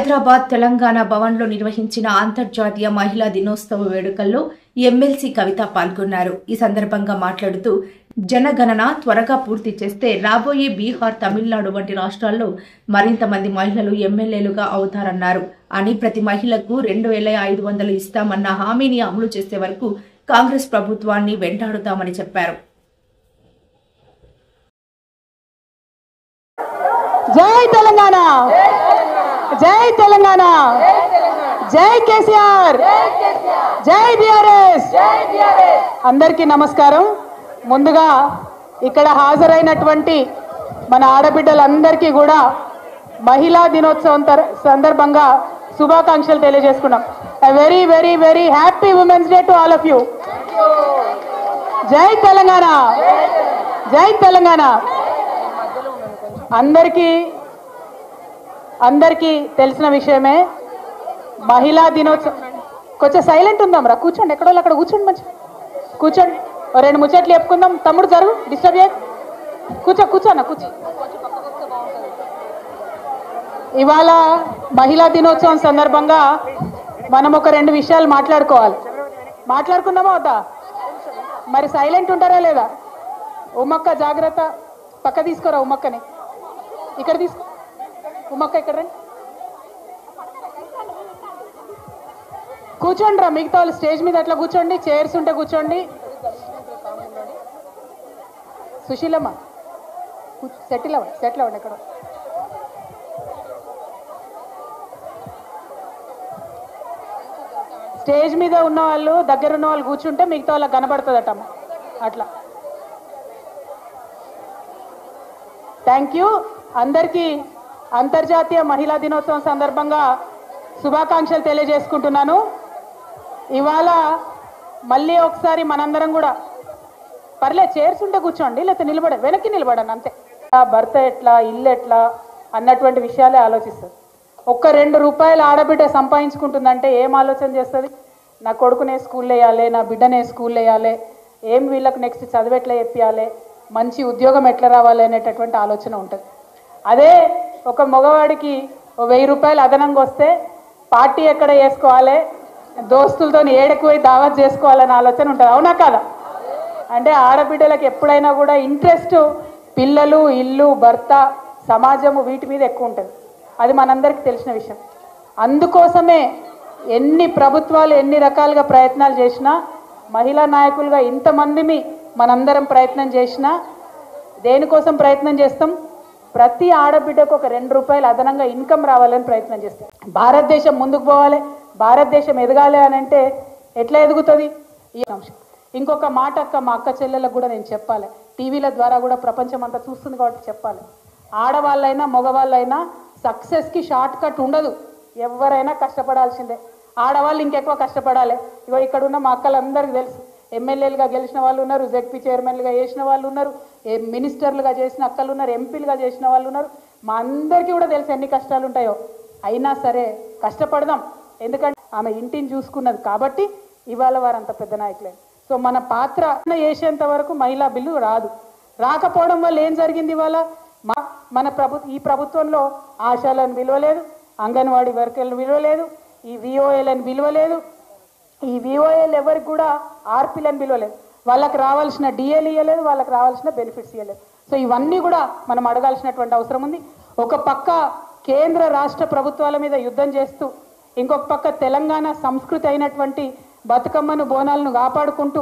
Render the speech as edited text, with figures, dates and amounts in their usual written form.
హైదరాబాద్ తెలంగాణ భవన్లో నిర్వహించిన అంతర్జాతీయ మహిళా దినోత్సవ వేడుకల్లో ఎమ్మెల్సీ కవిత పాల్గొన్నారు. ఈ సందర్భంగా మాట్లాడుతూ జనగణన త్వరగా పూర్తి చేస్తే రాబోయే బీహార్, తమిళనాడు వంటి రాష్ట్రాల్లో మరింత మంది మహిళలు ఎమ్మెల్యేలుగా అవుతారన్నారు. అని ప్రతి మహిళకు 2500 ఇస్తామన్న హామీని అమలు చేసే వరకు కాంగ్రెస్ ప్రభుత్వాన్ని వెంటాడుతామని చెప్పారు. జై తెలంగాణ, జై తెలంగాణ, జై కేసీఆర్, జై బీఆర్ఎస్. అందరికీ నమస్కారం. ముందుగా ఇక్కడ హాజరైనటువంటి మన ఆడబిడ్డలందరికీ కూడా మహిళా దినోత్సవం సందర్భంగా శుభాకాంక్షలు తెలియజేసుకున్నాం. Very very very happy women's day to all of you. జై తెలంగాణ, జై తెలంగాణ. అందరికీ తెలిసిన విషయమే మహిళా దినోత్సవం. కొంచెం సైలెంట్ ఉందాం రా, కూర్చోండి, ఎక్కడో అక్కడ కూర్చోండి, మంచిగా కూర్చోండి, 2 ముచ్చట్లు చెప్పుకుందాం. తమ్ముడు జరుగు, డిస్టర్బ్ చేయ, కూర్చోన్న కూర్చో. ఇవాళ మహిళా దినోత్సవం సందర్భంగా మనం ఒక 2 విషయాలు మాట్లాడుకోవాలి. మాట్లాడుకుందామా వద్దా? మరి సైలెంట్ ఉంటారా లేదా? ఉమ్మక్క జాగ్రత్త, పక్క తీసుకోరా ఉమ్మక్కని, ఇక్కడ తీసుకో ఉమ్మక్క, ఇక్కడ రండి, కూర్చోండి రా. మిగతా వాళ్ళు స్టేజ్ మీద అట్లా కూర్చోండి, చైర్స్ ఉంటే కూర్చోండి. సుశీలమ్మ సెటిల్ అవ్వండి. ఎక్కడ స్టేజ్ మీద ఉన్న వాళ్ళు, దగ్గర ఉన్న వాళ్ళు కూర్చుంటే మిగతా వాళ్ళకి కనబడుతుందటమ్మ. అట్లా థ్యాంక్ యూ. అందరికీ అంతర్జాతీయ మహిళా దినోత్సవం సందర్భంగా శుభాకాంక్షలు తెలియజేసుకుంటున్నాను. ఇవాళ మళ్ళీ ఒకసారి మనందరం కూడా పర్లేదు చైర్స్ ఉంటే కూర్చోండి, లేకపోతే వెనక్కి నిలబడండి అంతే. భర్త ఎట్లా, ఇల్లు ఎట్లా అన్నటువంటి విషయాలే ఆలోచిస్తుంది. ఒక్క 2 రూపాయలు ఆడబిడ్డ సంపాదించుకుంటుందంటే ఏం ఆలోచన చేస్తుంది? నా కొడుకునే స్కూల్లో వేయాలి, నా బిడ్డనే స్కూల్లో వేయాలి, ఏం వీళ్ళకు నెక్స్ట్ చదువు ఎట్లా చెప్పాలి, మంచి ఉద్యోగం ఎట్లా రావాలి అనేటటువంటి ఆలోచన ఉంటుంది. అదే ఒక మగవాడికి 1000 రూపాయలు అదనంగా వస్తే పార్టీ ఎక్కడ చేసుకోవాలి, దోస్తులతో ఏడకు పోయి దావత్ చేసుకోవాలనే ఆలోచన ఉంటుంది. అవునా కదా? అంటే ఆడబిడ్డలకు ఎప్పుడైనా కూడా ఇంట్రెస్ట్ పిల్లలు, ఇల్లు, భర్త, సమాజము వీటి మీద ఎక్కువ ఉంటుంది. అది మనందరికీ తెలిసిన విషయం. అందుకోసమే ఎన్ని ప్రభుత్వాలు ఎన్ని రకాలుగా ప్రయత్నాలు చేసినా, మహిళా నాయకులుగా ఇంతమందిని మనందరం ప్రయత్నం చేసినా దేనికోసం ప్రయత్నం చేస్తాం? ప్రతి ఆడబిడ్డకు ఒక 2 రూపాయలు అదనంగా ఇన్కమ్ రావాలని ప్రయత్నం చేస్తాం. భారతదేశం ముందుకు పోవాలి, భారతదేశం ఎదగాలి అని అంటే ఎట్లా ఎదుగుతుంది? ఈ అంశం. ఇంకొక మాట మా అక్క చెల్లెలకు కూడా నేను చెప్పాలి, టీవీల ద్వారా కూడా ప్రపంచం అంతా చూస్తుంది కాబట్టి చెప్పాలి. ఆడవాళ్ళైనా మగవాళ్ళైనా సక్సెస్కి షార్ట్ కట్ ఉండదు. ఎవరైనా కష్టపడాల్సిందే. ఆడవాళ్ళు ఇంకెక్కువ కష్టపడాలి. ఇగో ఇక్కడ ఉన్న మా అక్కలందరికీ తెలుసు, ఎమ్మెల్యేలుగా గెలిచిన వాళ్ళు ఉన్నారు, జెడ్పీ చైర్మన్లుగా చేసిన వాళ్ళు ఉన్నారు, మినిస్టర్లుగా చేసిన అక్కలు ఉన్నారు, ఎంపీలుగా చేసిన వాళ్ళు ఉన్నారు. మా అందరికీ కూడా తెలుసు ఎన్ని కష్టాలు ఉంటాయో. అయినా సరే కష్టపడదాం. ఎందుకంటే ఆమె ఇంటిని చూసుకున్నది కాబట్టి ఇవాళ వారు అంత పెద్ద నాయకులే. సో మన పాత్ర చేసేంత వరకు మహిళా బిల్లు రాకపోవడం వల్ల ఏం జరిగింది? ఇవాళ ఈ ప్రభుత్వంలో ఆశాలను విలువలేదు, అంగన్వాడీ వర్కర్లు విలువలేదు, ఈ విఓఏలను విలువలేదు, ఈ విఓఏలు ఎవరికి కూడా ఆర్పీలను విలువలేదు, వాళ్ళకి రావాల్సిన డిఏలు ఇవ్వలేదు, వాళ్ళకి రావాల్సిన బెనిఫిట్స్ ఇవ్వలేదు. సో ఇవన్నీ కూడా మనం అడగాల్సినటువంటి అవసరం ఉంది. ఒక పక్క కేంద్ర రాష్ట్ర ప్రభుత్వాల మీద యుద్ధం చేస్తూ, ఇంకొక పక్క తెలంగాణ సంస్కృతి అయినటువంటి బతుకమ్మను, బోనాలను కాపాడుకుంటూ